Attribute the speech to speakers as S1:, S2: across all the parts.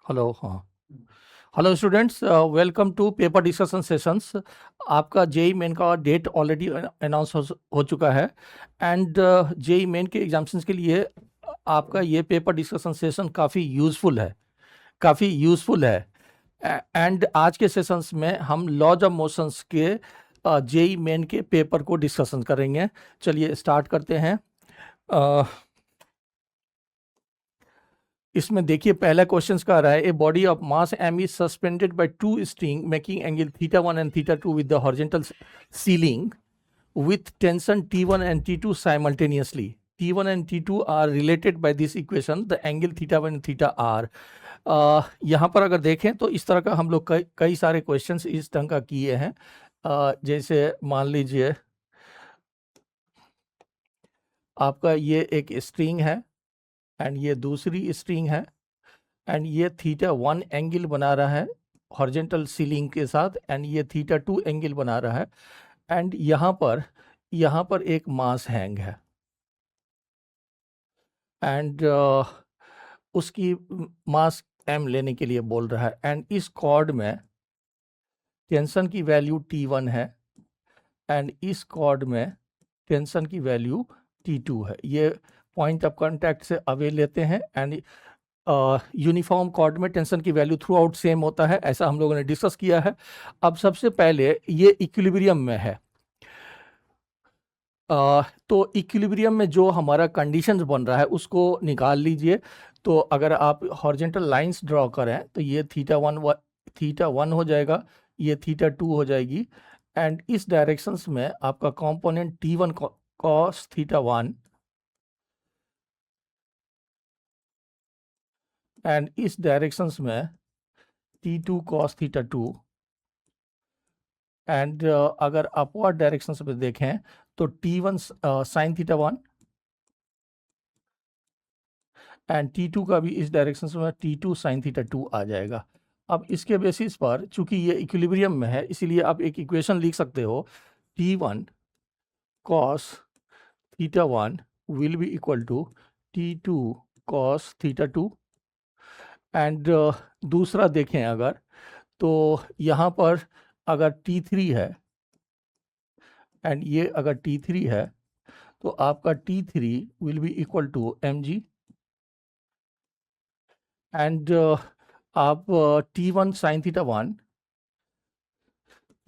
S1: Hello. हाँ, hello students, welcome to paper discussion sessions. आपका JEE Main का date already announce हो चुका है एंड जेई मेन के एग्जाम्स के लिए आपका ये पेपर डिस्कशन सेशन काफ़ी यूज़फुल है। एंड आज के सेशंस में हम लॉज ऑफ मोशंस के जेई मेन के पेपर को डिस्कशन करेंगे। चलिए स्टार्ट करते हैं। uh, इसमें देखिए पहला क्वेश्चन का रहा है, a body of mass M is suspended by two string making angle theta 1 and theta 2 with the horizontal ceiling with tension T1 and T2 simultaneously. T1 and T2 are related by this equation. The angle theta 1 and theta r. यहाँ पर अगर देखें तो इस तरह का हम लोग कई सारे क्वेश्चंस इस ढंग का किए हैं। जैसे मान लीजिए आपका ये एक स्ट्रिंग है एंड ये दूसरी स्ट्रिंग है एंड ये थीटा 1 एंगल बना रहा है हॉरिजॉन्टल सीलिंग के साथ एंड ये थीटा 2 एंगल बना रहा है एंड यहाँ पर एक मास हैंग है एंड उसकी मास m लेने के लिए बोल रहा है एंड इस कॉर्ड में टेंशन की वैल्यू T1 है एंड इस कॉर्ड में टेंशन की वैल्यू T2 है। ये पॉइंट ऑफ कांटेक्ट से अवे लेते हैं एंड यूनिफॉर्म कॉर्ड में टेंशन की वैल्यू थ्रू आउट सेम होता है, ऐसा हम लोगों ने डिस्कस किया है। अब सबसे पहले ये इक्विलिब्रियम में है। तो इक्विलिब्रियम में जो हमारा कंडीशंस बन रहा है उसको निकाल लीजिए। तो अगर आप हॉरिजॉन्टल लाइंस ड्रॉ करें तो ये थीटा वन हो जाएगा, ये थीटा 2 हो जाएगी एंड इस डायरेक्शंस में आपका component T1 cos theta 1 and इस डायरेक्शंस में T2 कॉस थीटा 2 एंड अगर अपवर्ड डायरेक्शंस में देखें तो T1 sine theta 1 and T2 का भी इस डायरेक्शन में T2 साइन थीटा 2 आ जाएगा। अब इसके बेसिस पर चूंकि ये इक्विलिब्रियम में है इसीलिए आप एक इक्वेशन लिख सकते हो, T1 cos theta 1 will be equal to T2 cos theta 2 and दूसरा देखें अगर तो यहाँ पर अगर T3 है एंड ये अगर T3 है तो आपका T3 will be equal to mg and आप T1 sine theta 1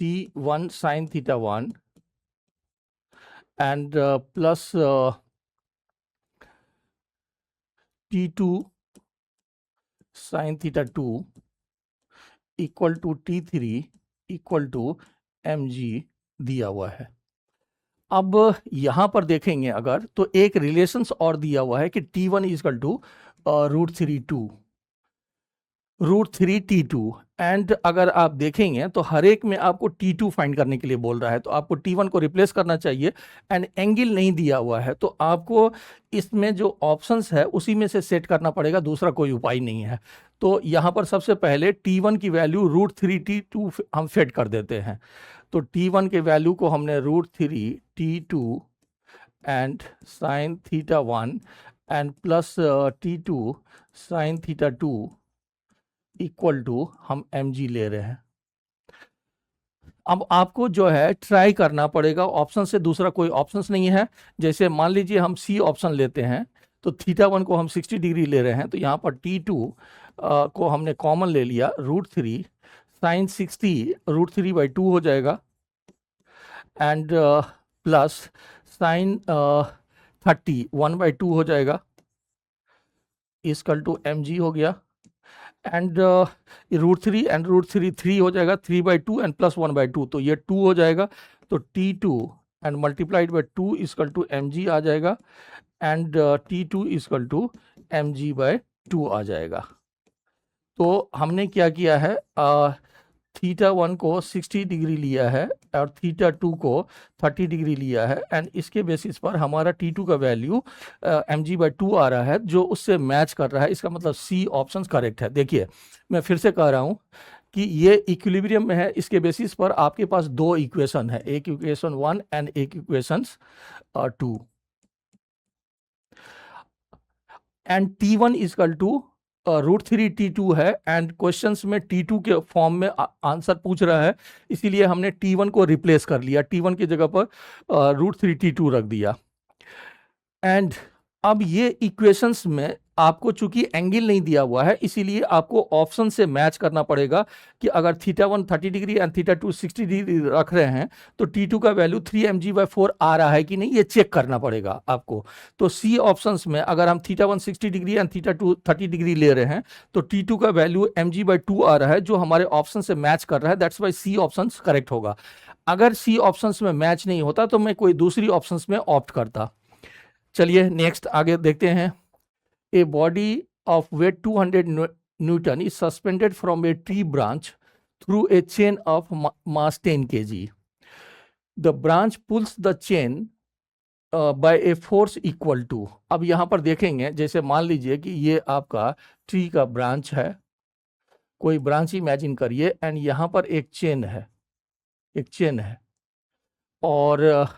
S1: T1 sine theta 1 and plus T2 sine theta 2 equal to T3 equal to mg दिया हुआ है। अब यहाँ पर देखेंगे अगर तो एक रिलेशंस और दिया हुआ है कि T1 equal to √3T2 and अगर आप देखेंगे तो हर एक में आपको T2 फाइंड करने के लिए बोल रहा है, तो आपको T1 को रिप्लेस करना चाहिए एंड एंगल नहीं दिया हुआ है तो आपको इसमें जो ऑप्शंस है उसी में से सेट करना पड़ेगा, दूसरा कोई उपाय नहीं है। तो यहाँ पर सबसे पहले T1 की वैल्यू √3T2 हम सेट कर देते हैं। तो T1 के वैल्यू को हमने √3T2 and sine theta 1 and plus T2 sine theta 2 equal to हम mg ले रहे हैं। अब आपको जो है ट्राई करना पड़ेगा, ऑप्शन से दूसरा कोई ऑप्शन नहीं है। जैसे मान लीजिए हम सी ऑप्शन लेते हैं तो थीटा 1 को हम 60 डिग्री ले रहे हैं, तो यहाँ पर T2 को हमने कॉमन ले लिया, √3 साइन 60 √3/2 हो जाएगा एंड प्लस साइन 30 1/2 हो जाएगा, इक्वल टू mg हो गया एंड √3 एंड √3 3 हो जाएगा, 3/2 एंड प्लस 1/2 तो ये 2 हो जाएगा। तो T2 and multiplied by 2 equal to mg आ जाएगा and T2 equal to mg/2 आ जाएगा। तो हमने क्या किया है, थीटा 1 को 60 डिग्री लिया है और थीटा 2 को 30 डिग्री लिया है एंड इसके बेसिस पर हमारा T2 का वैल्यू mg/2 आ रहा है जो उससे मैच कर रहा है। इसका मतलब सी ऑप्शन करेक्ट है। देखिए मैं फिर से कह रहा हूँ कि ये इक्विलिब्रियम में है, इसके बेसिस पर आपके पास दो इक्वेशन है, एक इक्वेशन 1 एंड एक equation 2 and T1 equal to √3 T2 है एंड क्वेश्चंस में T2 के फॉर्म में आंसर पूछ रहा है, इसीलिए हमने T1 को रिप्लेस कर लिया, T1 की जगह पर √3 T2 रख दिया। एंड अब ये इक्वेशंस में आपको चूंकि एंगल नहीं दिया हुआ है, इसीलिए आपको ऑप्शन से मैच करना पड़ेगा कि अगर θ1 30 डिग्री एंड θ2 60 डिग्री रख रहे हैं तो T2 का वैल्यू 3mg/4 आ रहा है कि नहीं, ये चेक करना पड़ेगा आपको। तो सी ऑप्शंस में अगर हम θ1 60 डिग्री एंड θ2 30 डिग्री ले रहे हैं तो T2 का वैल्यू mg/2 आ रहा है, जो हमारे ऑप्शन से मैच कर रहा है, that's why C option correct होगा। अगर सी ऑप्शंस में मैच नहीं होता तो मैं कोई दूसरी ऑप्शंस में ऑप्ट करता। चलिए नेक्स्ट आगे देखते हैं। A body of weight 200 newton is suspended from a tree branch through a chain of mass 10 kg. The branch pulls the chain by a force equal to. अब यहां पर देखेंगे, जैसे मान लीजिए कि ये आपका ट्री का ब्रांच है, कोई ब्रांच इमेजिन करिए एंड यहां पर एक चेन है, और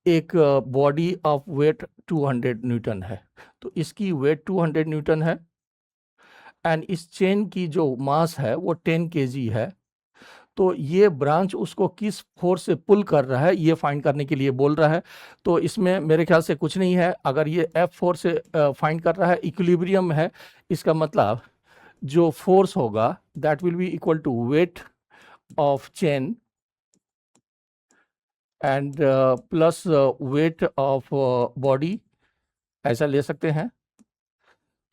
S1: एक बॉडी ऑफ वेट 200 न्यूटन है। तो इसकी वेट 200 न्यूटन है एंड इस चेन की जो मास है वो 10 kg है। तो ये ब्रांच उसको किस फोर्स से पुल कर रहा है ये फाइंड करने के लिए बोल रहा है। तो इसमें मेरे ख्याल से कुछ नहीं है, अगर ये F फोर्स से फाइंड कर रहा है, इक्विलिब्रियम है, इसका मतलब जो फोर्स होगा that will be equal to weight of chain and plus weight of body, ऐसा ले सकते हैं।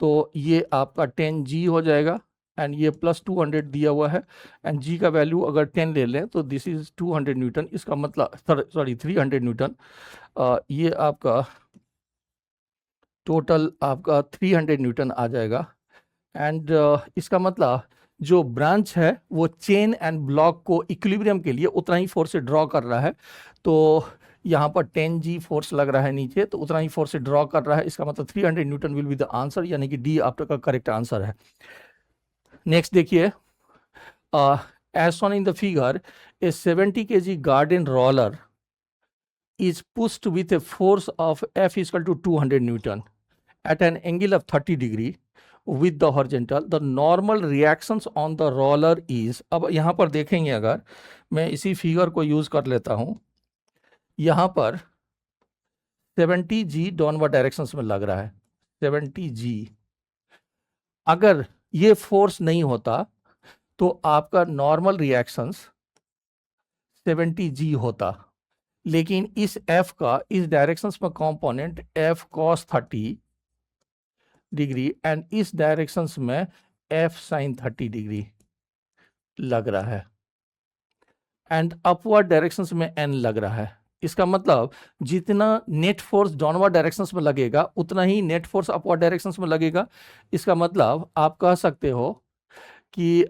S1: तो ये आपका 10g हो जाएगा एंड ये प्लस 200 दिया हुआ है एंड g का वैल्यू अगर 10 ले लें तो दिस इज 200 न्यूटन, इसका मतलब 300 न्यूटन। ये आपका टोटल आपका 300 न्यूटन आ जाएगा एंड इसका मतलब जो ब्रांच है वो चेन एंड ब्लॉक को इक्विलिब्रियम के लिए उतना ही फोर्स से ड्रॉ कर रहा है। तो यहाँ पर 10g फोर्स लग रहा है नीचे, तो उतना ही फोर्स से ड्रॉ कर रहा है, इसका मतलब 300 newton will be the answer, यानी कि डी आपका का करेक्ट आंसर है। नेक्स्ट देखिए, as shown in the figure a 70 kg garden roller is pushed with a force of F equal to 200 Newton at an angle of 30 degree with the horizontal. The normal reactions on the roller is, अब यहाँ पर देखेंगे, अगर मैं इसी figure को use कर लेता हूँ, यहाँ पर 70g डाउनवर्ड डायरेक्शंस में लग रहा है, 70g। अगर ये फोर्स नहीं होता तो आपका नॉर्मल रिएक्शंस 70g होता, लेकिन इस F का इस डायरेक्शंस में component F cos 30 degree and इस डायरेक्शंस में F sin 30 डिग्री लग रहा है एंड अपवर्ड डायरेक्शंस में N लग रहा है। इसका मतलब जितना नेट फोर्स डाउनवर्ड डायरेक्शंस में लगेगा उतना ही नेट फोर्स अपवर्ड डायरेक्शंस में लगेगा। इसका मतलब आप कह सकते हो कि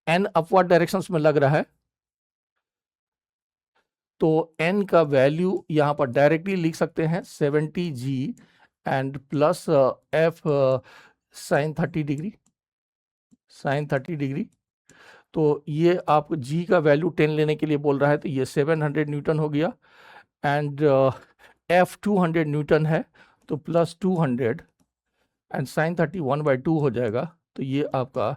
S1: N अपवर्ड डायरेक्शंस में लग रहा है, तो n का वैल्यू यहाँ पर डायरेक्टली लिख सकते हैं 70g and plus F sin 30 degree. तो ये आप g का वैल्यू 10 लेने के लिए बोल रहा है, तो ये 700 न्यूटन हो गया एंड F 200 न्यूटन है, तो प्लस 200 एंड sin 30 1/2 हो जाएगा, तो ये आपका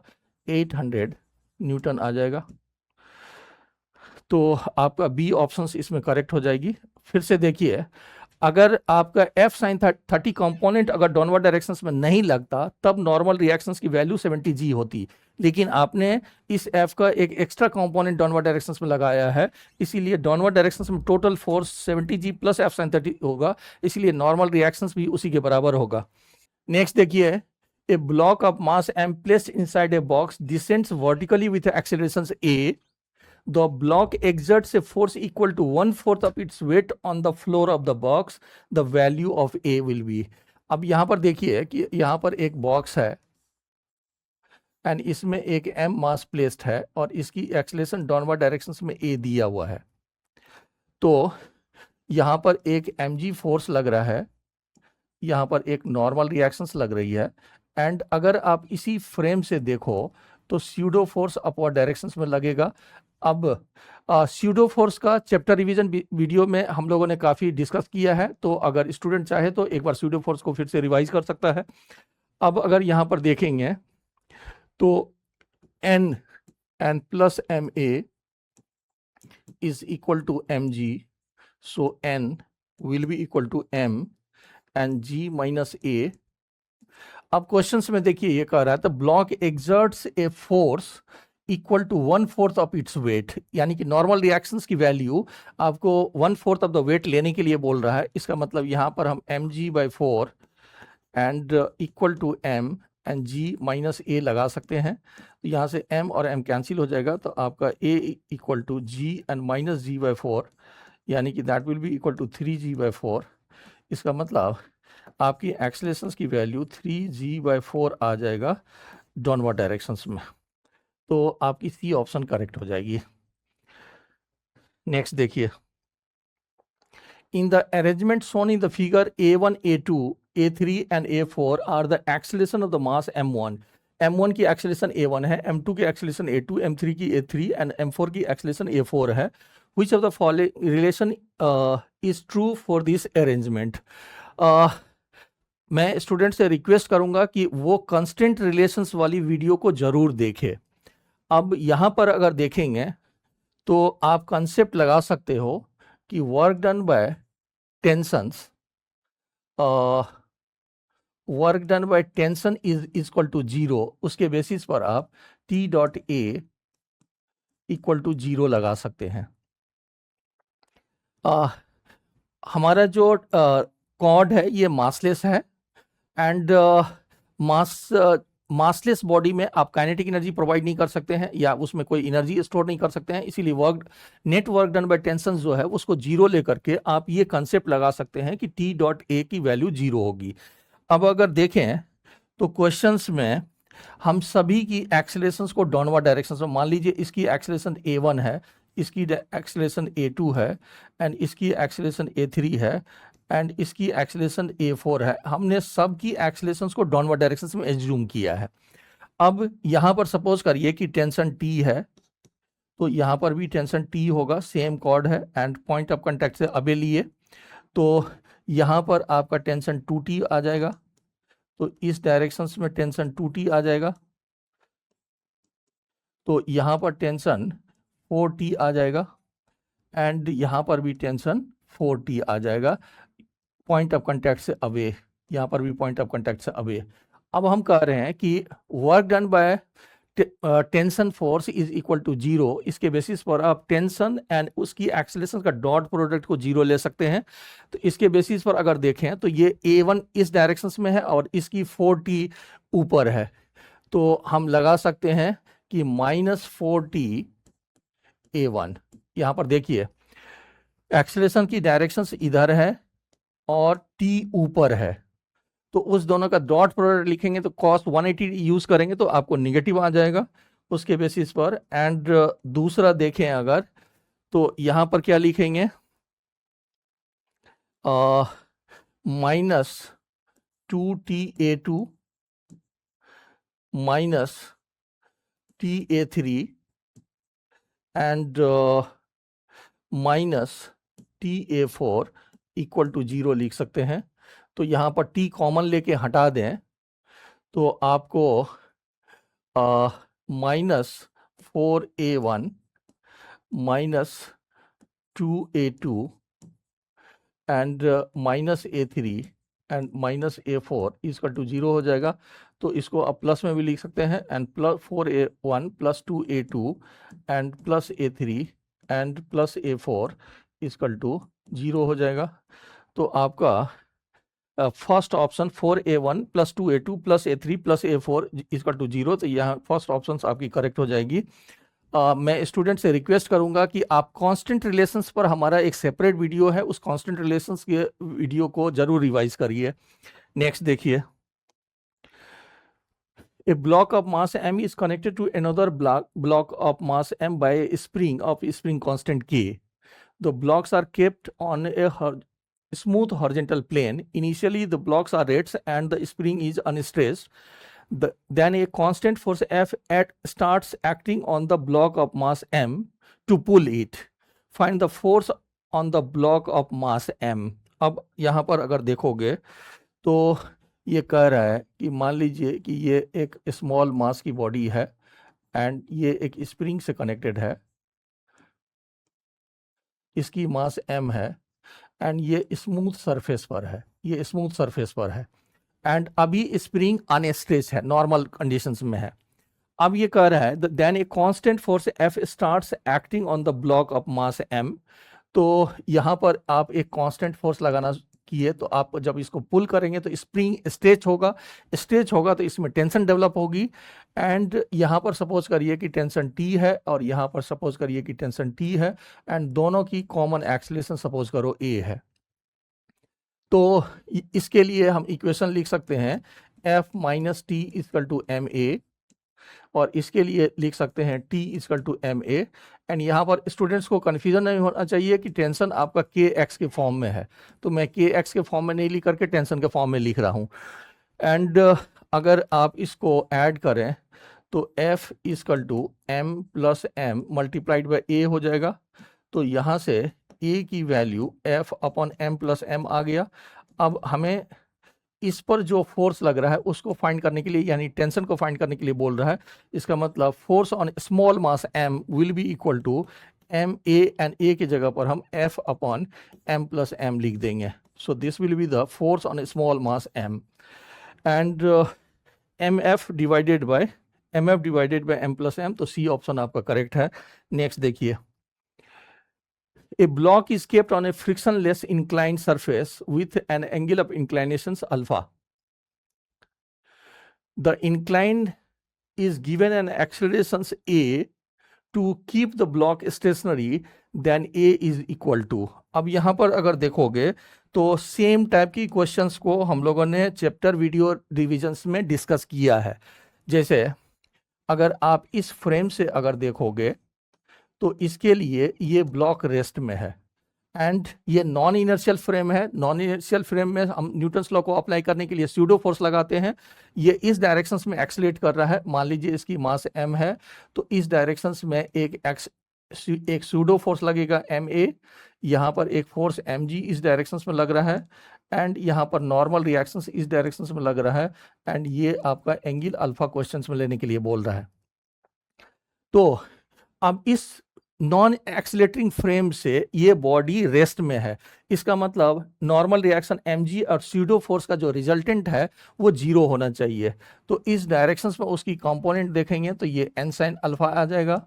S1: 800 न्यूटन आ जाएगा। तो आपका बी ऑप्शन इसमें करेक्ट हो जाएगी। फिर से देखिए, अगर आपका F sin 30 कंपोनेंट अगर डाउनवर्ड डायरेक्शंस में नहीं लगता तब नॉर्मल रिएक्शंस की वैल्यू 70g होती, लेकिन आपने इस F का एक एक्स्ट्रा कंपोनेंट डाउनवर्ड डायरेक्शंस में लगाया है, इसीलिए डाउनवर्ड डायरेक्शंस में total force 70g plus F sin 30 होगा, इसीलिए नॉर्मल रिएक्शंस भी उसी के बराबर होगा। नेक्स्ट देखिए, a block of mass M placed inside a box descends vertically with acceleration a. The block exerts a force equal to 1/4 of its weight on the floor of the box. The value of A will be. अब यहाँ पर देखिए कि यहाँ पर एक box है and इसमें एक m मास प्लेस्ड है और इसकी एक्सेलरेशन डाउनवर्ड डायरेक्शंस में A दिया हुआ है। तो यहाँ पर एक mg फोर्स लग रहा है, यहाँ पर एक नॉर्मल रिएक्शंस लग रही है एंड अगर आप इसी फ्रेम से देखो तो स्यूडो फोर्स अपवर्ड डायरेक्शंस में लगेगा। अब स्यूडो फोर्स का चैप्टर रिवीजन वीडियो में हम लोगों ने काफ़ी डिस्कस किया है, तो अगर स्टूडेंट चाहे तो एक बार स्यूडो फोर्स को फिर से रिवाइज कर सकता है। अब अगर यहाँ पर देखेंगे तो N plus M A is equal to mg, so n will be equal to m and g minus a। अब क्वेश्चंस में देखिए ये कह रहा है, the block exerts a force equal to 1/4 of its weight, यानी कि नॉर्मल रिएक्शंस की वैल्यू आपको 1/4 ऑफ द वेट लेने के लिए बोल रहा है। इसका मतलब यहाँ पर हम mg/4 and equal to m and g minus a लगा सकते हैं। तो यहाँ से m और m कैंसिल हो जाएगा, तो आपका a equal to g and minus g/4, यानी कि that will be equal to 3g/4। इसका मतलब आपकी एक्सेलरेशंस की वैल्यू 3g/4 आ जाएगा डाउनवर्ड डायरेक्शंस में। तो आपकी सी ऑप्शन करेक्ट हो जाएगी। नेक्स्ट देखिए, in the arrangement shown in the figure A1, A2, A3 and A4 are the acceleration of the mass m1। m1 की acceleration A1 है, m2 की acceleration A2, m3 की A3 and m4 की acceleration A4 है। Which of the following relation is true for this arrangement? मैं student से request करूंगा कि वो कंस्टेंट रिलेशंस वाली वीडियो को जरूर देखे। अब यहाँ पर अगर देखेंगे तो आप कंसेप्ट लगा सकते हो कि work done by tensions, work done by tension is equal to 0। उसके बेसिस पर आप T dot a equal to 0 लगा सकते हैं। हमारा जो कॉर्ड है ये मासलेस है, एंड मासलेस बॉडी में आप काइनेटिक एनर्जी प्रोवाइड नहीं कर सकते हैं या उसमें कोई एनर्जी स्टोर नहीं कर सकते हैं। इसीलिए net work done by tension जो है उसको 0 लेकर के आप ये कंसेप्ट लगा सकते हैं कि T डॉट ए की वैल्यू 0 होगी। अब अगर देखें तो क्वेश्चंस में हम सभी की एक्सेलरेशंस को डाउनवर्ड डायरेक्शन में, मान लीजिए इसकी एक्सेलरेशन A1 है, इसकी एक्सेलरेशन A2 है एंड इसकी एक्सेलरेशन A3 है एंड इसकी एक्सेलरेशन A4 है। हमने सब की एक्सेलरेशंस को डाउनवर्ड डायरेक्शन में एज्यूम किया है। अब यहाँ पर सपोज करिए कि टेंशन T है, तो यहाँ पर भी टेंशन T होगा, सेम कॉर्ड है एंड पॉइंट ऑफ कांटेक्ट से अबे लिए, तो यहाँ पर आपका टेंशन 2T आ जाएगा। तो इस डायरेक्शंस में टेंशन 2T आ जाएगा, तो यहाँ पर टेंशन 4T आ जाएगा एंड यहाँ पर भी टेंशन 4T आ जाएगा, पॉइंट ऑफ कांटेक्ट से अवे, यहाँ पर भी पॉइंट ऑफ कांटेक्ट से अवे। अब हम कह रहे हैं कि work done by tension force is equal to 0। इसके बेसिस पर आप टेंशन एंड उसकी एक्सेलरेशन का डॉट प्रोडक्ट को 0 ले सकते हैं। तो इसके बेसिस पर अगर देखें तो ये A1 इस डायरेक्शन में है और इसकी 4T ऊपर है, तो हम लगा सकते हैं कि -4T A1। यहाँ पर देखिए एक्सेलरेशन की डायरेक्शन इधर है और T ऊपर है, तो उस दोनों का डॉट प्रोडक्ट लिखेंगे तो cos 180 यूज करेंगे तो आपको निगेटिव आ जाएगा उसके बेसिस पर। एंड दूसरा देखें अगर, तो यहाँ पर क्या लिखेंगे, -2TA2 minus TA3 and -TA4 equal to 0 लिख सकते हैं। तो यहाँ पर T कॉमन लेके हटा दें तो आपको -4A1 -2A2 and -A3 and -A4 equal to 0 हो जाएगा। तो इसको आप प्लस में भी लिख सकते हैं and +4A1 +2A2 and +A3 and +A4 equal to 0 हो जाएगा। तो आपका first option 4A1 +2A2 +A3 +A4 equal to 0, तो यहाँ फर्स्ट ऑप्शन आपकी करेक्ट हो जाएगी। मैं स्टूडेंट से रिक्वेस्ट करूंगा कि आप कांस्टेंट रिलेशंस पर हमारा एक सेपरेट वीडियो है, उस कांस्टेंट रिलेशंस के वीडियो को जरूर रिवाइज करिए। नेक्स्ट देखिए, A block of mass m is connected to another block of mass m by a spring of spring constant K. The blocks are kept on a smooth horizontal plane. Initially, the blocks are reds and the spring is unstressed. then a constant force F starts acting on the block of mass M to pull it. Find the force on the block of mass M. अब यहाँ पर अगर देखोगे तो ये कह रहा है कि मान लीजिए कि ये एक स्मॉल मास की बॉडी है एंड ये एक स्प्रिंग से कनेक्टेड है, इसकी मास m है एंड ये स्मूथ सरफेस पर है, ये स्मूथ सरफेस पर है एंड अभी स्प्रिंग अनस्ट्रेच है, नॉर्मल कंडीशंस में है. अब ये कह रहा है then a constant force F starts acting on the block of mass M. तो यहाँ पर आप एक कांस्टेंट फोर्स लगाना किए तो आप जब इसको पुल करेंगे तो स्प्रिंग स्ट्रेच होगा तो इसमें टेंशन डेवलप होगी एंड यहाँ पर सपोज करिए कि टेंशन T है और यहाँ पर सपोज करिए कि टेंशन T है एंड दोनों की कॉमन एक्सेलरेशन सपोज करो A है. तो इसके लिए हम इक्वेशन लिख सकते हैं F minus T equal to M A और इसके लिए लिख सकते हैं T equal to M A. And यहाँ पर स्टूडेंट्स को कन्फ्यूजन नहीं होना चाहिए कि टेंशन आपका के एक्स के फॉर्म में है, तो मैं के एक्स के फॉर्म में नहीं लिख करके टेंशन के फॉर्म में लिख रहा हूँ. एंड अगर आप इसको ऐड करें तो F equal to M plus m multiplied by a हो जाएगा. तो यहाँ से ए की value F upon M plus m आ गया. अब हमें इस पर जो फोर्स लग रहा है उसको फाइंड करने के लिए, यानी टेंशन को फाइंड करने के लिए बोल रहा है. इसका मतलब force on small mass m will be equal to M A and a की जगह पर हम F upon M plus M लिख देंगे. So this will be the force on small mass m and mf divided by m plus m. तो C option आपका correct है. Next देखिए, a block is kept on a frictionless inclined surface with an angle of inclinations alpha. The incline is given an accelerations a to keep the block stationary, then a is equal to. अब यहाँ पर अगर देखोगे तो same type की questions को हम लोगों ने चैप्टर वीडियो रिविजन्स में डिस्कस किया है. जैसे अगर आप इस फ्रेम से अगर देखोगे तो इसके लिए ये ब्लॉक रेस्ट में है एंड ये नॉन इनर्शियल फ्रेम है. नॉन इनर्शियल फ्रेम में हम न्यूटन्स लॉ को अप्लाई करने के लिए स्यूडो फोर्स लगाते हैं. ये इस डायरेक्शंस में एक्सेलरेट कर रहा है. मान लीजिए इसकी मास m है तो इस डायरेक्शंस में एक स्यूडो फोर्स लगेगा ma, यहाँ पर एक फोर्स mg इस डायरेक्शंस में लग रहा है एंड यहाँ पर नॉर्मल रिएक्शंस इस डायरेक्शंस में लग रहा है एंड ये आपका एंगल अल्फा क्वेश्चंस में लेने के लिए बोल रहा है. तो अब इस नॉन एक्सीलरेटिंग फ्रेम से ये बॉडी रेस्ट में है. इसका मतलब नॉर्मल रिएक्शन mg और स्यूडो फोर्स का जो रिजल्टेंट है वो जीरो होना चाहिए. तो इस डायरेक्शंस में उसकी कंपोनेंट देखेंगे तो ये n sin अल्फा आ जाएगा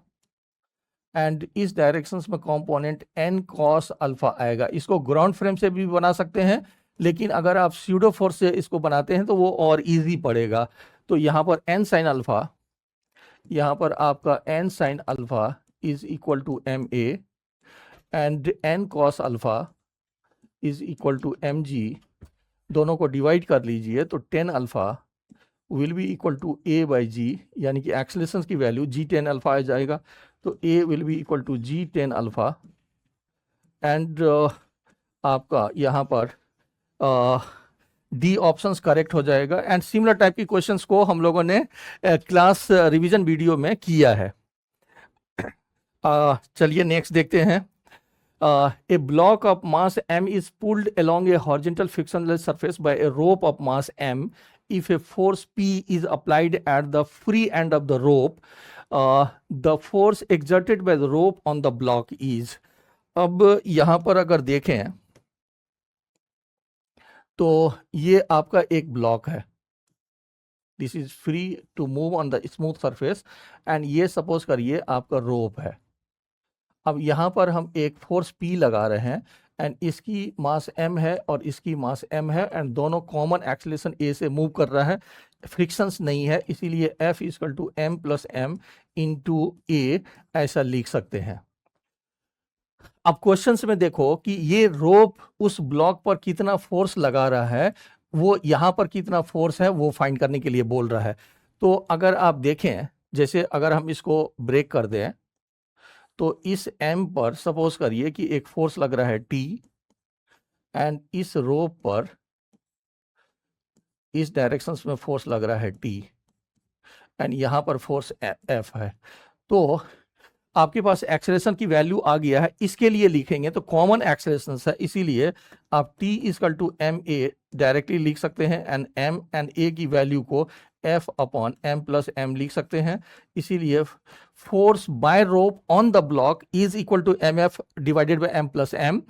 S1: एंड इस डायरेक्शंस में कंपोनेंट n cos अल्फा आएगा. इसको ग्राउंड फ्रेम से भी बना सकते हैं, लेकिन अगर आप स्यूडो फोर्स से इसको बनाते हैं तो वो और इजी पड़ेगा. तो यहाँ पर n sin अल्फा, यहाँ पर आपका n sin alpha is equal to ma and n cos alpha is equal to mg. दोनों को डिवाइड कर लीजिए तो 10 alpha will be equal to a by g, यानी कि एक्सेलरेशन की वैल्यू g 10 अल्फा आ जाएगा. तो a will be equal to g 10 alpha and आपका यहाँ पर डी ऑप्शंस करेक्ट हो जाएगा. एंड सिमिलर टाइप की क्वेश्चंस को हम लोगों ने क्लास रिवीजन वीडियो में किया है. चलिए नेक्स्ट देखते हैं. A block of mass m is pulled along a horizontal frictionless surface by a rope of mass m. If a force P is applied at the free end of the rope, the force exerted by the rope on the block is. अब यहाँ पर अगर देखें तो ये आपका एक block है. This is free to move on the smooth surface and ये सपोज करिए आपका रोप है. अब यहाँ पर हम एक फोर्स P लगा रहे हैं एंड इसकी मास m है और इसकी मास m है एंड दोनों कॉमन एक्सेलरेशन a से मूव कर रहा है. फ्रिक्शंस नहीं है, इसीलिए F equal to m plus m into a ऐसा लिख सकते हैं. अब क्वेश्चंस में देखो कि ये रोप उस ब्लॉक पर कितना फोर्स लगा रहा है, वो यहाँ पर कितना फोर्स है वो फाइंड करने के लिए बोल रहा है. तो अगर आप देखें, जैसे अगर हम इसको ब्रेक कर दें तो इस m पर सपोज करिए कि एक फोर्स लग रहा है T एंड इस रोप पर इस डायरेक्शंस में फोर्स लग रहा है T. एंड यहाँ पर फोर्स एफ है। तो आपके पास एक्सेलरेशन की वैल्यू आ गया है, इसके लिए लिखेंगे तो कॉमन एक्सेलरेशन है, इसीलिए आप T equal to M A directly लिख सकते हैं एंड एम एंड ए की वैल्यू को F upon M plus M लिख सकते हैं। इसीलिए force by rope on the block is equal to M F divided by M plus M.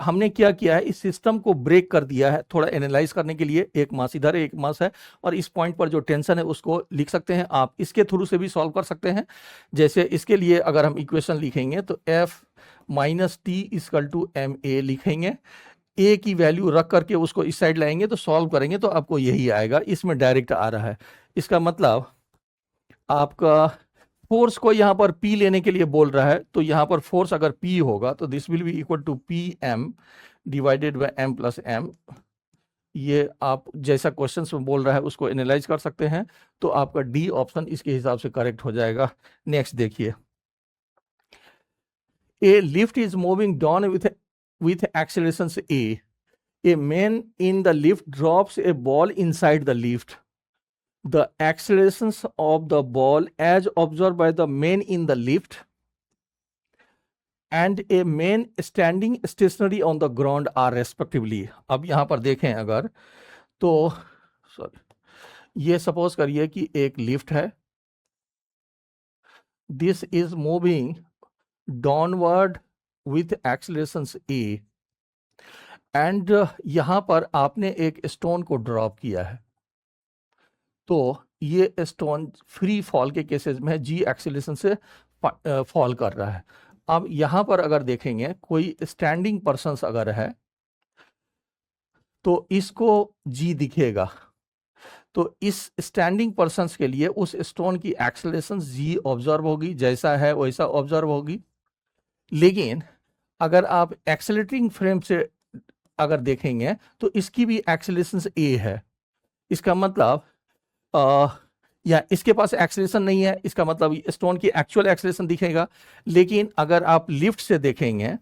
S1: हमने क्या किया है, इस सिस्टम को ब्रेक कर दिया है थोड़ा एनालाइज करने के लिए। एक मास इधर है, एक मास है, और इस पॉइंट पर जो टेंशन है उसको लिख सकते हैं। आप इसके थ्रू से भी सॉल्व कर सकते हैं। जैसे इसके लिए अगर हम इक्वेशन लिखेंगे तो F minus T equal to M A लिखेंगे, ए की वैल्यू रख करके उसको इस साइड लाएंगे तो सॉल्व करेंगे तो आपको यही आएगा, इसमें डायरेक्ट आ रहा है। इसका मतलब आपका फोर्स को यहाँ पर P लेने के लिए बोल रहा है, तो यहाँ पर फोर्स अगर P होगा तो this will be equal to P M divided by M plus M. ये आप जैसा क्वेश्चन में बोल रहा है उसको एनालाइज कर सकते हैं, तो आपका डी ऑप्शन इसके हिसाब से करेक्ट हो जाएगा। नेक्स्ट देखिए, ए lift is moving down with acceleration A man in the lift drops a ball inside the lift. The accelerations of the ball as observed by the man in the lift and a man standing stationary on the ground are respectively. अब यहां पर देखें अगर तो ये suppose करिए कि एक लिफ्ट है, this is moving downward with accelerations a and यहां पर आपने एक स्टोन को ड्रॉप किया है, तो ये स्टोन फ्री फॉल के केसेस में जी एक्सेलरेशन से फॉल कर रहा है। अब यहां पर अगर देखेंगे कोई स्टैंडिंग पर्सन अगर है तो इसको जी दिखेगा, तो इस स्टैंडिंग पर्सन के लिए उस स्टोन की एक्सेलरेशन जी ऑब्जर्व होगी, जैसा है वैसा ऑब्जर्व होगी। लेकिन अगर आप एक्सेलरेटिंग फ्रेम से अगर देखेंगे तो इसकी भी एक्सेलरेशन ए है। इसका मतलब या इसके पास एक्सेलरेशन नहीं है, इसका मतलब स्टोन की एक्चुअल एक्सेलरेशन दिखेगा। लेकिन अगर आप लिफ्ट से देखेंगे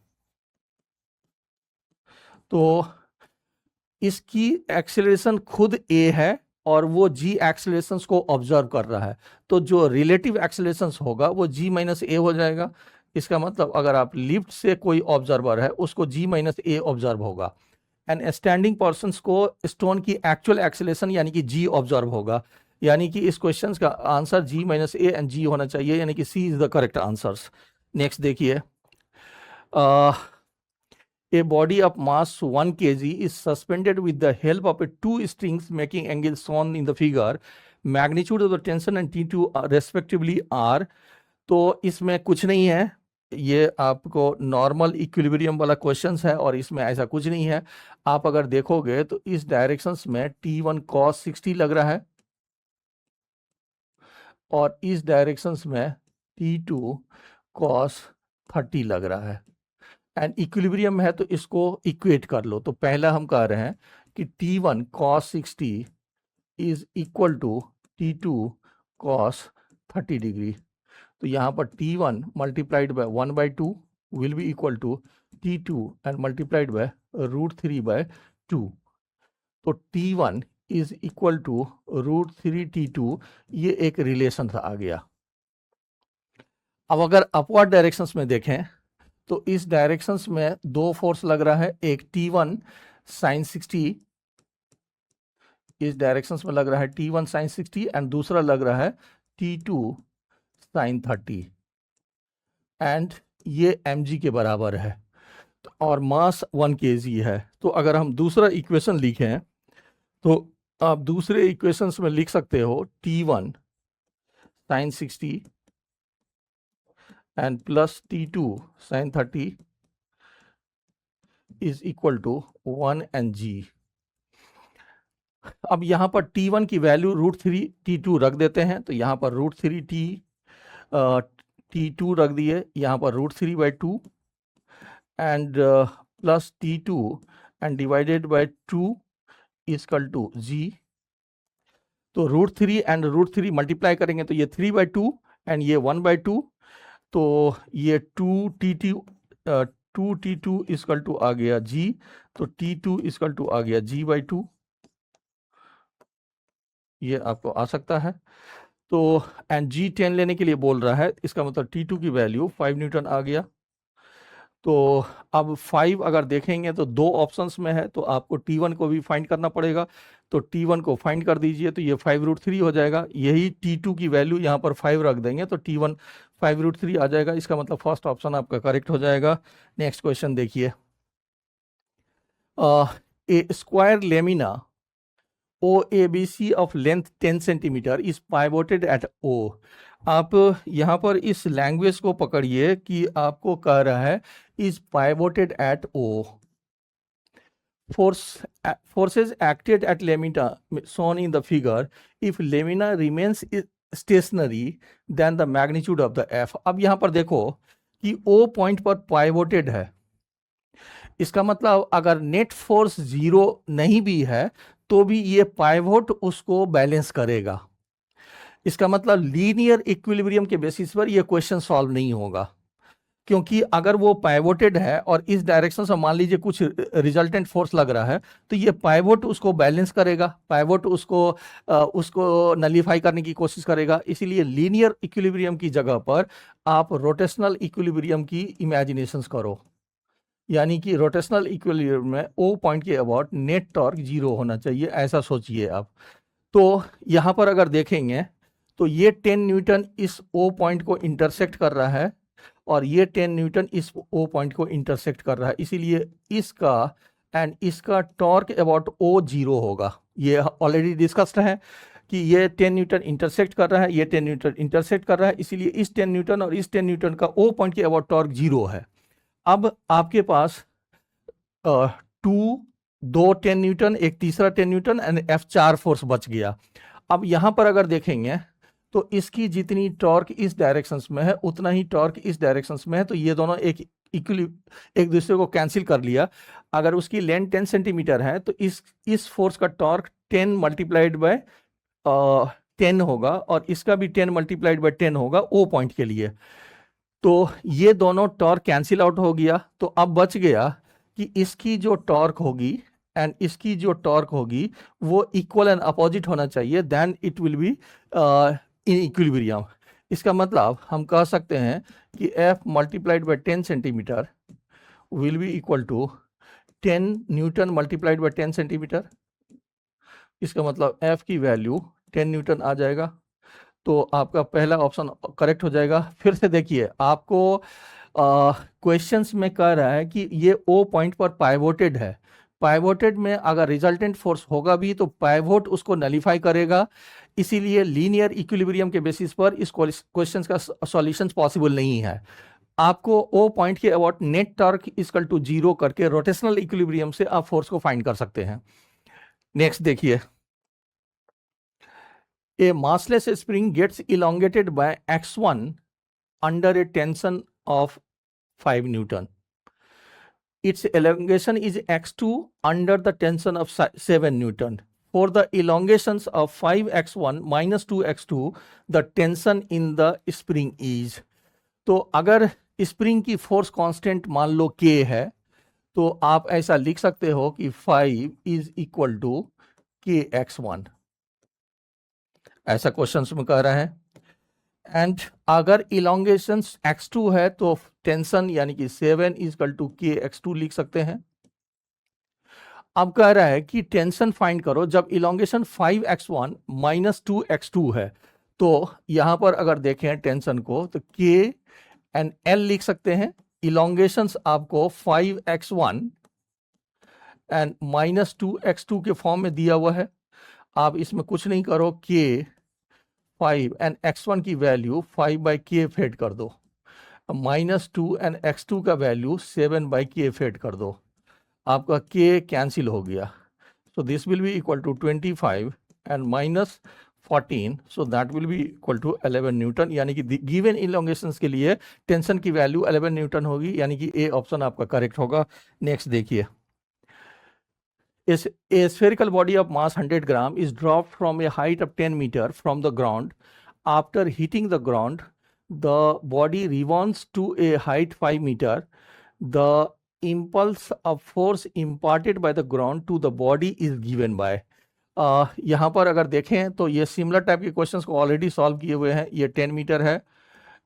S1: तो इसकी एक्सेलरेशन खुद ए है और वो जी एक्सेलरेशंस को ऑब्जर्व कर रहा है, तो जो रिलेटिव एक्सेलरेशंस होगा वो जी माइनस ए हो जाएगा। इसका मतलब अगर आप लिफ्ट से कोई ऑब्जर्वर है उसको जी माइनस ए ऑब्जर्व होगा, एंड स्टैंडिंग पर्सन को स्टोन की एक्चुअल एक्सेलरेशन यानी कि जी ऑब्जर्व होगा। यानी कि इस क्वेश्चन का answer g minus a and g होना चाहिए, यानी कि C is the correct answers. Next देखिए, a body of mass 1 kg is suspended with the help of a 2 strings making angles shown in the figure. Magnitude of the tension and T2 respectively are. तो इसमें कुछ नहीं है, ये आपको normal equilibrium वाला questions है और इसमें ऐसा कुछ नहीं है। आप अगर देखोगे तो इस डायरेक्शंस में T1 cos 60 लग रहा है और इस डायरेक्शंस में T2 cos 30 लग रहा है, एंड इक्विलिब्रियम है तो इसको इक्वेट कर लो। तो पहला हम कह रहे हैं कि T1 cos 60 is equal to T2 cos 30 degree. तो यहाँ पर T1 multiplied by 1/2 will be equal to T2 and multiplied by √3/2। तो T1 is equal to √3T2, ये एक रिलेशन आ गया। अब अगर अपवर्ड डायरेक्शंस में देखें तो इस डायरेक्शंस में दो फोर्स लग रहा है, एक T1 sin 60, इस डायरेक्शंस में लग रहा है T1 sin 60 एंड दूसरा लग रहा है T2 sin 30 एंड ये mg के बराबर है और मास 1 kg है। तो अगर हम दूसरा इक्वेशन लिखें तो आप दूसरे इक्वेशंस में लिख सकते हो T1 sin 60 and plus T2 sin 30 is equal to 1 mg। अब यहाँ पर T1 की वैल्यू √3T2 रख देते हैं, तो यहाँ पर √3T2 रख दिए, यहाँ पर √3/2 and plus T2 and divided by 2 equal to G। तो √3 एंड √3 मल्टीप्लाई करेंगे तो ये 3/2 एंड ये 1/2, तो ये 2T2 इक्वल टू आ गया G, तो T2 इक्वल टू आ गया G/2 ये आपको आ सकता है। तो एंड G10 लेने के लिए बोल रहा है, इसका मतलब T2 की वैल्यू 5 न्यूटन आ गया। तो अब 5 अगर देखेंगे तो दो ऑप्शंस में है, तो आपको T1 को भी फाइंड करना पड़ेगा। तो T1 को फाइंड कर दीजिए, तो ये 5√3 हो जाएगा। यही T2 की वैल्यू यहाँ पर 5 रख देंगे तो T1 5√3 आ जाएगा। इसका मतलब फर्स्ट ऑप्शन आपका करेक्ट हो जाएगा। नेक्स्ट क्वेश्चन देखिए। A square lamina OABC of length 10 centimetre is pivoted at O। आप यहाँ पर इस लैंग्वेज को पकड़िए कि आपको कह रहा है is pivoted at O। Forces acted at lamina shown in the figure, if lamina remains stationary then the magnitude of the F। अब यहाँ पर देखो कि O पॉइंट पर pivoted है, इसका मतलब अगर नेट फोर्स 0 नहीं भी है तो भी ये पाइवोट उसको बैलेंस करेगा। इसका मतलब लीनियर इक्विलिब्रियम के बेसिस पर ये क्वेश्चन सॉल्व नहीं होगा, क्योंकि अगर वो पाइवोटेड है और इस डायरेक्शन से मान लीजिए कुछ रिजल्टेंट फोर्स लग रहा है, तो ये पाइवोट उसको बैलेंस करेगा, पाइवोट उसको नलीफाई करने की कोशिश करेगा। इसीलिए लीनियर इक्विलिब्रियम की जगह पर आप रोटेशनल इक्विलिब्रियम की इमेजिनेशन करो, यानी कि रोटेशनल इक्विलिब्रियम में ओ पॉइंट के अबाउट नेट टॉर्क 0 होना चाहिए, ऐसा सोचिए आप। तो यहाँ पर अगर देखेंगे तो ये 10 न्यूटन इस ओ पॉइंट को इंटरसेक्ट कर रहा है और ये 10 न्यूटन इस ओ पॉइंट को इंटरसेक्ट कर रहा है, इसीलिए इसका एंड इसका टॉर्क अबाउट ओ 0 होगा। ये ऑलरेडी डिस्कस्ड है कि ये 10 न्यूटन इंटरसेक्ट कर रहा है, ये 10 न्यूटन इंटरसेक्ट कर रहा है, इसीलिए इस 10 न्यूटन और इस 10 न्यूटन का ओ पॉइंट के अबाउट टॉर्क 0 है। अब आपके पास दो 10 न्यूटन, एक तीसरा 10 न्यूटन एंड F4 फोर्स बच गया। अब यहां पर अगर देखेंगे तो इसकी जितनी टॉर्क इस डायरेक्शन में है उतना ही टॉर्क इस डायरेक्शन में है, तो ये दोनों एक दूसरे को कैंसिल कर लिया। अगर उसकी लेंथ 10 सेंटीमीटर है तो इस फोर्स का टॉर्क 10 मल्टीप्लाइड बाय 10 होगा और इसका भी 10 मल्टीप्लाइड बाय 10 होगा ओ पॉइंट के लिए। तो ये दोनों टॉर्क कैंसिल आउट हो गया, तो अब बच गया कि इसकी जो टॉर्क होगी एंड इसकी जो टॉर्क होगी वो इक्वल एंड अपोजिट होना चाहिए, then it will be in equilibrium. इसका मतलब हम कह सकते हैं कि F multiplied by 10 centimetre will be equal to 10 newton multiplied by 10 centimetre. इसका मतलब F की वैल्यू 10 न्यूटन आ जाएगा। तो आपका पहला ऑप्शन करेक्ट हो जाएगा। फिर से देखिए, आपको क्वेश्चंस में कह रहा है कि ये ओ पॉइंट पर पाइवोटेड है। पाइवोटेड में अगर रिजल्टेंट फोर्स होगा भी तो पाइवोट उसको नलीफाई करेगा, इसीलिए लीनियर इक्विलिब्रियम के बेसिस पर इस क्वेश्चन का सॉल्यूशन पॉसिबल नहीं है। आपको ओ पॉइंट के about net torque equal to 0 करके रोटेशनल इक्विलिब्रियम से आप फोर्स को फाइंड कर सकते हैं। नेक्स्ट देखिए, a massless spring gets elongated by x1 under a tension of 5 Newton. Its elongation is x2 under the tension of 7 Newton. For the elongations of 5x1 minus 2x2, the tension in the spring is। तो अगर spring की force constant मान लो k है, तो आप ऐसा लिख सकते हो कि 5 इज इक्वल टू kx1, ऐसा क्वेश्चन में कह रहा है। एंड अगर इलोंगेशन x2 है तो टेंशन यानी कि 7 इक्वल टू kx2 लिख सकते हैं। अब कह रहा है कि टेंशन फाइंड करो जब इलोंगेशन 5x1 माइनस 2x2 है। तो यहां पर अगर देखें टेंशन को तो k एंड l लिख सकते हैं। इलोंगेशंस आपको 5x1 एंड माइनस 2x2 के फॉर्म में दिया हुआ है। आप इसमें कुछ नहीं करो, k 5 एंड x1 की वैल्यू 5 बाई के फेड कर दो, -2 एंड x2 का वैल्यू 7 बाई के फेड कर दो, आपका k कैंसिल हो गया। So this will be equal to 25 and -14, so that will be equal to 11 newton, यानी कि गिवन इलोंगेशंस के लिए टेंशन की वैल्यू 11 न्यूटन होगी, यानी कि ए ऑप्शन आपका करेक्ट होगा। नेक्स्ट देखिए, a spherical body of mass 100 gram is dropped from a height of 10 meter from the ground. After hitting the ground, the body rebounds to a height 5 meter. The impulse of force imparted by the ground to the body is given by। यहाँ पर अगर देखें तो ये similar type के questions को already solve किए हुए हैं। ये 10 मीटर है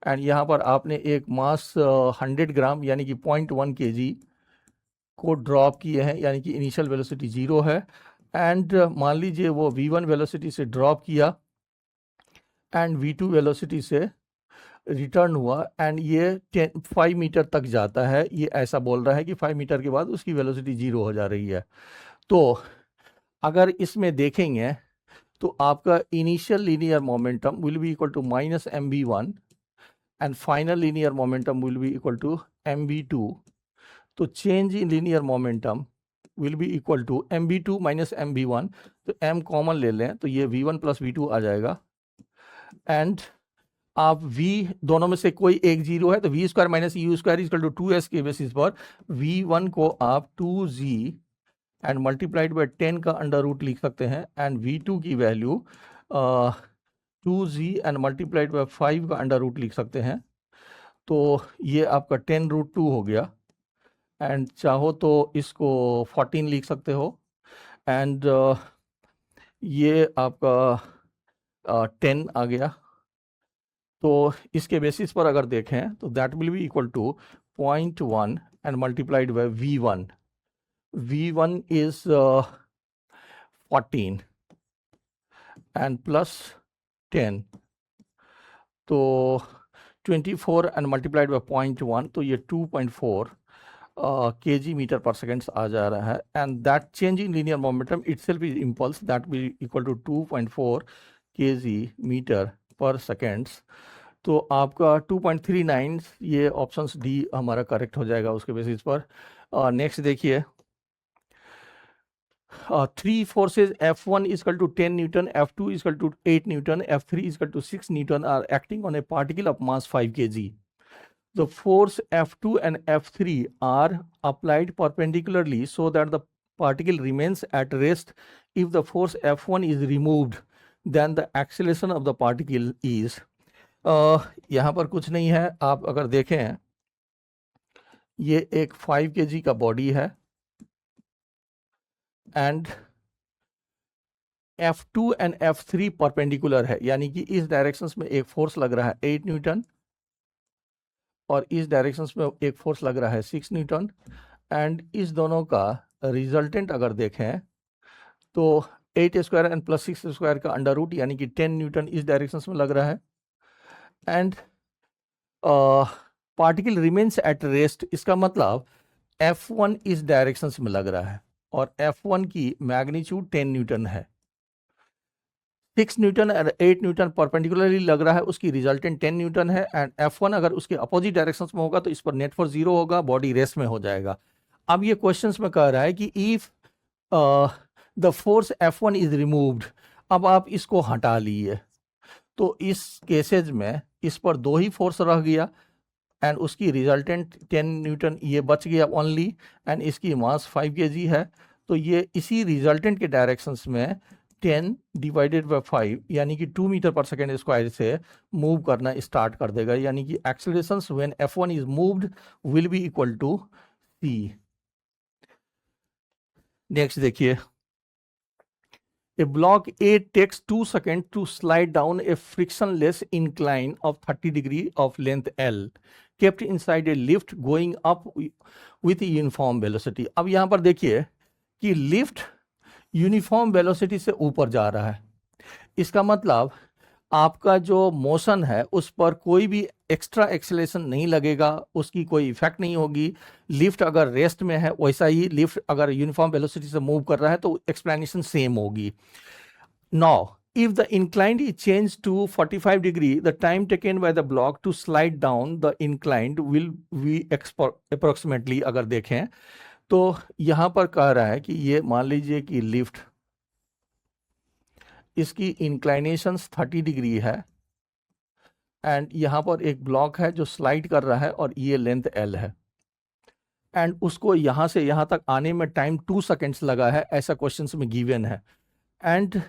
S1: एंड यहाँ पर आपने एक मास 100 ग्राम यानी कि 0.1 kg को ड्रॉप किए हैं, यानी कि इनिशियल वेलोसिटी 0 है। एंड मान लीजिए वो v1 वेलोसिटी से ड्रॉप किया एंड v2 वेलोसिटी से रिटर्न हुआ एंड ये 5 मीटर तक जाता है। ये ऐसा बोल रहा है कि 5 मीटर के बाद उसकी वेलोसिटी 0 हो जा रही है। तो अगर इसमें देखेंगे तो आपका initial linear momentum will be equal to minus mv1 and final linear momentum will be equal to mv2। तो change in linear momentum will be equal to mv2 minus mv1। तो m कॉमन ले लें तो ये v1 plus v2 आ जाएगा and आप v दोनों में से कोई एक जीरो है तो v square minus U square equal to 2s के बेसिस पर v1 को आप 2z एंड मल्टीप्लाइड बाय 10 का अंडर रूट लिख सकते हैं एंड v2 की value 2z and multiplied bye 5 का अंडर रूट लिख सकते हैं। तो ये आपका 10√2 हो गया एंड चाहो तो इसको 14 लिख सकते हो एंड ये आपका 10 आ गया। तो इसके बेसिस पर अगर देखें तो that will be equal to 0.1 and multiplied by v1। v1 is 14 and plus 10 तो 24 एंड मल्टीप्लाइड बाय 0.1 तो ये 2.4 kg मीटर पर सेकेंड्स आ जा रहा है and that change in linear momentum itself is impulse that will equal to 2.4 kg metre per seconds. तो आपका 2.39 ये ऑप्शंस डी हमारा करेक्ट हो जाएगा उसके बेसिस पर। नेक्स्ट देखिए, three forces F1 is equal to 10 Newton, F2 is equal to 8 Newton, F3 is equal to 6 Newton are acting on a particle of mass 5 kg. The force F2 and F3 are applied perpendicularly so that the particle remains at rest. If the force F1 is removed, then the acceleration of the particle is यहाँ पर कुछ नहीं है। आप अगर देखें ये एक 5 kg का बॉडी है and F2 and F3 perpendicular है, यानी कि इस डायरेक्शंस में एक फोर्स लग रहा है 8 न्यूटन और इस डायरेक्शंस में एक फोर्स लग रहा है 6 न्यूटन एंड इस दोनों का रिजल्टेंट अगर देखें तो 8 स्क्वायर एंड प्लस 6 स्क्वायर का अंडर रूट यानी कि 10 न्यूटन इस डायरेक्शंस में लग रहा है and particle remains at rest. इसका मतलब F1 इस डायरेक्शंस में लग रहा है और F1 की मैग्नीट्यूड 10 न्यूटन है। 6 न्यूटन और 8 न्यूटन परपेंडिकुलरली लग रहा है, उसकी रिजल्टेंट 10 न्यूटन है एंड F1 अगर उसके अपोजिट डायरेक्शंस में होगा तो इस पर नेट फोर्स 0 होगा, बॉडी रेस्ट में हो जाएगा। अब ये क्वेश्चंस में कह रहा है कि if the force F1 is removed, अब आप इसको हटा लिए तो इस केसेज में इस पर दो ही फोर्स रह गया एंड उसकी रिजल्टेंट 10 न्यूटन ये बच गया ओनली एंड इसकी मास 5 kg है। तो ये इसी रिजल्टेंट के डायरेक्शंस में 10 डिवाइडेड बाय 5 यानी कि 2 मीटर पर सेकेंड स्क्वायर से मूव करना स्टार्ट कर देगा, यानी कि accelerations when F1 is moved will be equal to c। Next देखिए, A block A takes 2 seconds to slide down a frictionless incline of 30 degree of length L kept inside a lift going up with a uniform velocity। अब यहाँ पर देखिए कि lift uniform velocity से ऊपर जा रहा है। इसका मतलब आपका जो मोशन है उस पर कोई भी एक्स्ट्रा एक्सेलरेशन नहीं लगेगा, उसकी कोई इफेक्ट नहीं होगी। लिफ्ट अगर रेस्ट में है वैसा ही लिफ्ट अगर यूनिफॉर्म वेलोसिटी से मूव कर रहा है तो एक्सप्लेनेशन सेम होगी। Now if the inclined is changed to 45 degree, the time taken by the block to slide down the inclined will be approximately, अगर देखें तो यहाँ पर कह रहा है कि ये मान लीजिए कि लिफ्ट इसकी इंक्लाइनेशन 30 डिग्री है एंड यहाँ पर एक ब्लॉक है जो स्लाइड कर रहा है और ये लेंथ L है एंड उसको यहाँ से यहाँ तक आने में टाइम 2 सेकेंड्स लगा है, ऐसा क्वेश्चंस में गिवन है। एंड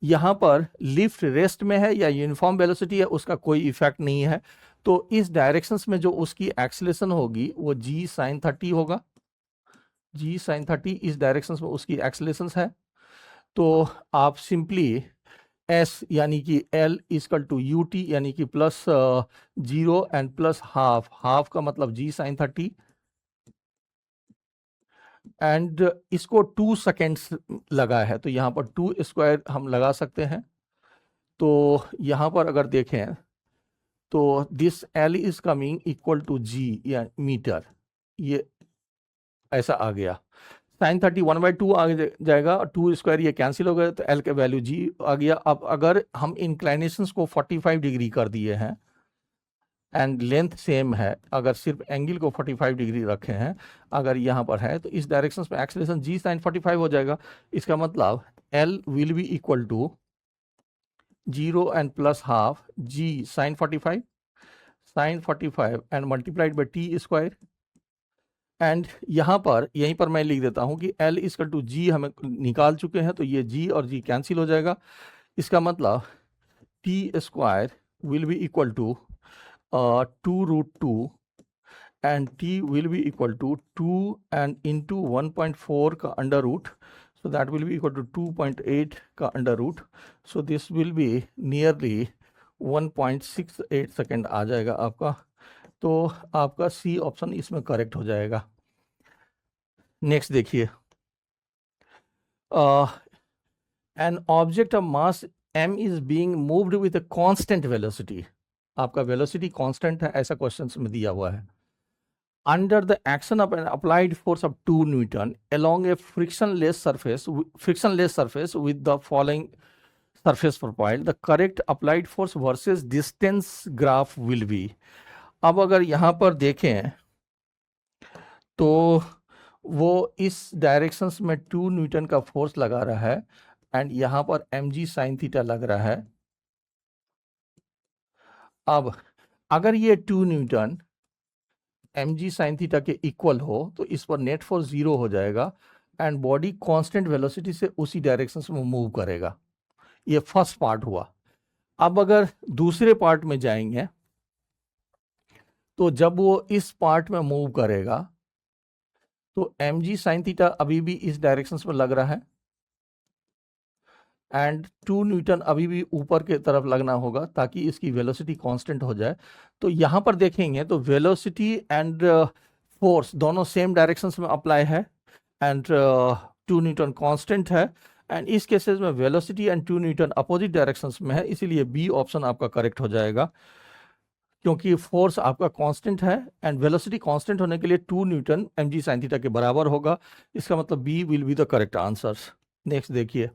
S1: यहाँ पर लिफ्ट रेस्ट में है या यूनिफॉर्म वेलोसिटी है उसका कोई इफेक्ट नहीं है। तो इस डायरेक्शंस में जो उसकी एक्सेलरेशन होगी वो g sin 30 होगा। g sin 30 इस डायरेक्शंस में उसकी एक्सेलरेशंस है तो आप सिंपली एस यानी कि L equal to U T यानी कि plus 0 and plus half, half का मतलब जी साइन 30 एंड इसको 2 सेकेंड्स लगा है, तो यहाँ पर 2 स्क्वायर हम लगा सकते हैं। तो यहाँ पर अगर देखें तो this L is coming equal to g या मीटर, ये ऐसा आ गया। साइन 30 1/2 आ जाएगा और 2 स्क्वायर ये कैंसिल हो गया, तो एल का वैल्यू जी आ गया। अब अगर हम इंक्लाइनेशंस को 45 डिग्री कर दिए हैं एंड लेंथ सेम है, अगर सिर्फ एंगल को 45 डिग्री रखे हैं, अगर यहाँ पर है तो इस डायरेक्शन में एक्सेलरेशन जी साइन 45 हो जाएगा। इसका मतलब L will be equal to 0 and plus half G sine 45 and multiplied by T square. And यहाँ पर यहीं पर मैं लिख देता हूँ कि L इजकल टू जी हमें निकाल चुके हैं, तो ये G और G कैंसिल हो जाएगा। इसका मतलब T square will be equal to 2√2 and T will be equal to 2 and into 1.4 का under root, so that will be equal to 2.8 का under root. So this will be nearly 1.68 second आ जाएगा आपका। तो आपका सी ऑप्शन इसमें correct हो जाएगा। नेक्स्ट देखिए, an object of mass m is being moved with a constant velocity. आपका वेलोसिटी कांस्टेंट है, ऐसा क्वेश्चन में दिया हुआ है। Under the action of N applied force of 2 Newton along a frictionless surface with the following surface profile, the correct applied force versus distance graph will be। अब अगर यहाँ पर देखें तो वो इस डायरेक्शंस में 2 न्यूटन का फोर्स लगा रहा है एंड यहाँ पर mg साइन थीटा लग रहा है। अब अगर ये 2 न्यूटन mg साइन थीटा के इक्वल हो तो इस पर नेट फोर्स 0 हो जाएगा एंड बॉडी कांस्टेंट वेलोसिटी से उसी डायरेक्शन में मूव करेगा। ये फर्स्ट पार्ट हुआ। अब अगर दूसरे पार्ट में जाएंगे तो जब वो इस पार्ट में मूव करेगा तो mg साइन थीटा अभी भी इस डायरेक्शन में लग रहा है एंड 2 न्यूटन अभी भी ऊपर के तरफ लगना होगा ताकि इसकी वेलोसिटी कांस्टेंट हो जाए। तो यहाँ पर देखेंगे तो वेलोसिटी एंड फोर्स दोनों सेम डायरेक्शंस में अप्लाई है एंड 2 न्यूटन कांस्टेंट है एंड इस केसेस में velocity and 2 Newton opposite directions में है, इसीलिए बी ऑप्शन आपका करेक्ट हो जाएगा क्योंकि फोर्स आपका कांस्टेंट है एंड वेलोसिटी कांस्टेंट होने के लिए 2 न्यूटन mg साइन थीटा के बराबर होगा। इसका मतलब B will be the correct answer. Next देखिए,